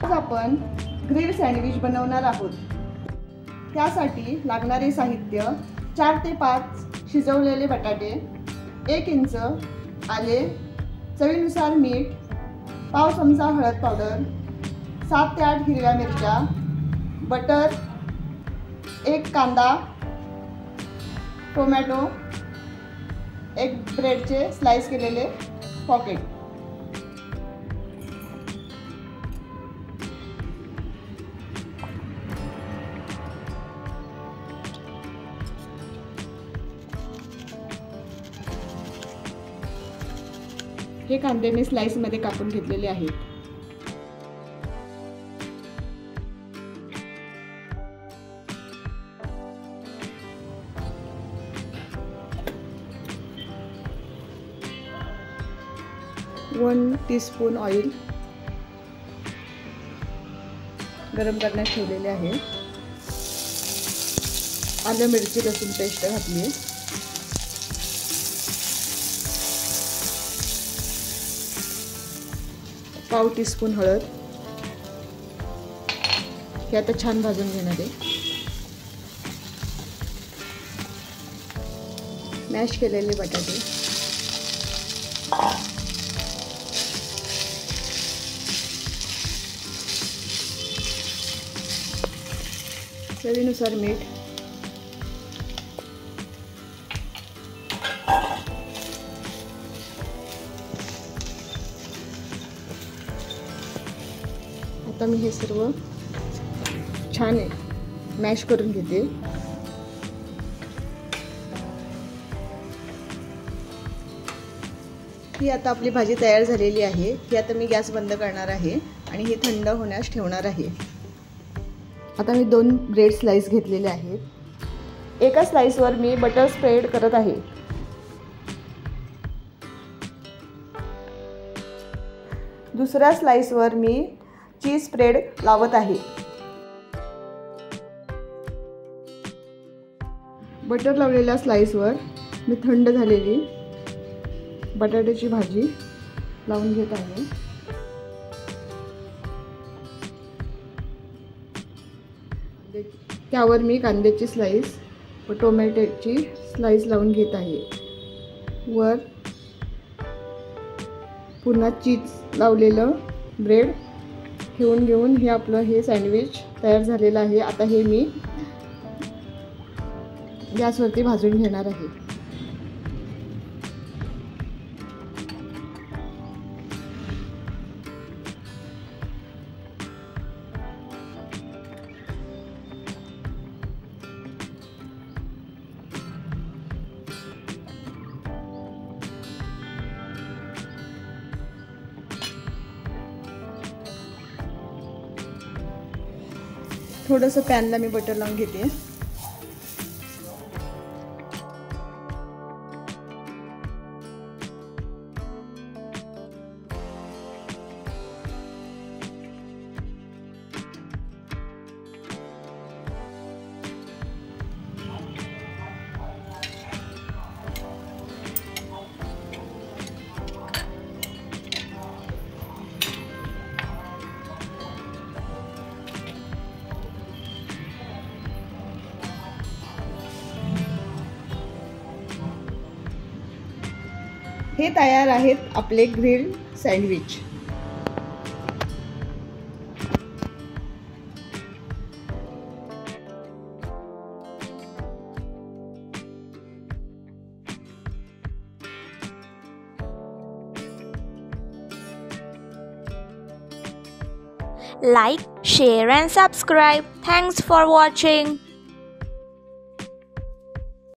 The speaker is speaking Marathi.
आज आपण ग्रिल सँडविच बनवणार आहोत। त्यासाठी लागणारे साहित्य 4 ते 5 शिजवलेले बटाटे, 1 इंच आले, चवीनुसार मीठ, पाव चमचा हळद पावडर, 7 ते 8 हिरव्या मिरच्या, बटर, 1 कांदा, टोमॅटो, 1 ब्रेडचे स्लाइस केलेले पॉकेट। हे कांदे मी स्लाइस मध्ये कापून घेतलेले आहेत। वन टीस्पून ऑइल गरम करण्यास ठेवलेले आहे। आलं मिरची लसूण पेस्ट घातली आहे। पाव टीस्पून हळद। हे आता छान भाजून घेणार आहे। मॅश केलेले बटाटे, चवीनुसार मीठ, आता मी हे सर्व छान मॅश करून घेते। ही आता आपली भाजी तयार झालेली आहे। ही आता मी गॅस बंद करणार आहे आणि ही थंड होण्यास ठेवणार आहे। आता मी 2 ब्रेड स्लाइस घेतलेले आहेत। एका स्लाइसवर मी बटर स्प्रेड करत आहे। दुसऱ्या स्लाइसवर मी चीज स्प्रेड लावत आहे। बटर लावलेल्या स्लाइसवर मी थंड झालेली बटाट्याची भाजी लावून घेत आहे। त्यावर मी कांद्याची स्लाइस व टोमॅटोची स्लाइस लावून घेत आहे। वर पुन्हा चीज लावलेलं ब्रेड ठेवून घेऊन हे आपलं हे सँडविच तयार झालेलं आहे। आता हे मी गॅसवरती भाजून घेणार आहे। थोडंसं पॅनला मी बटर लावून घेते। हे तयार आहेत आपले grill sandwich. Like, share and subscribe. Thanks for watching.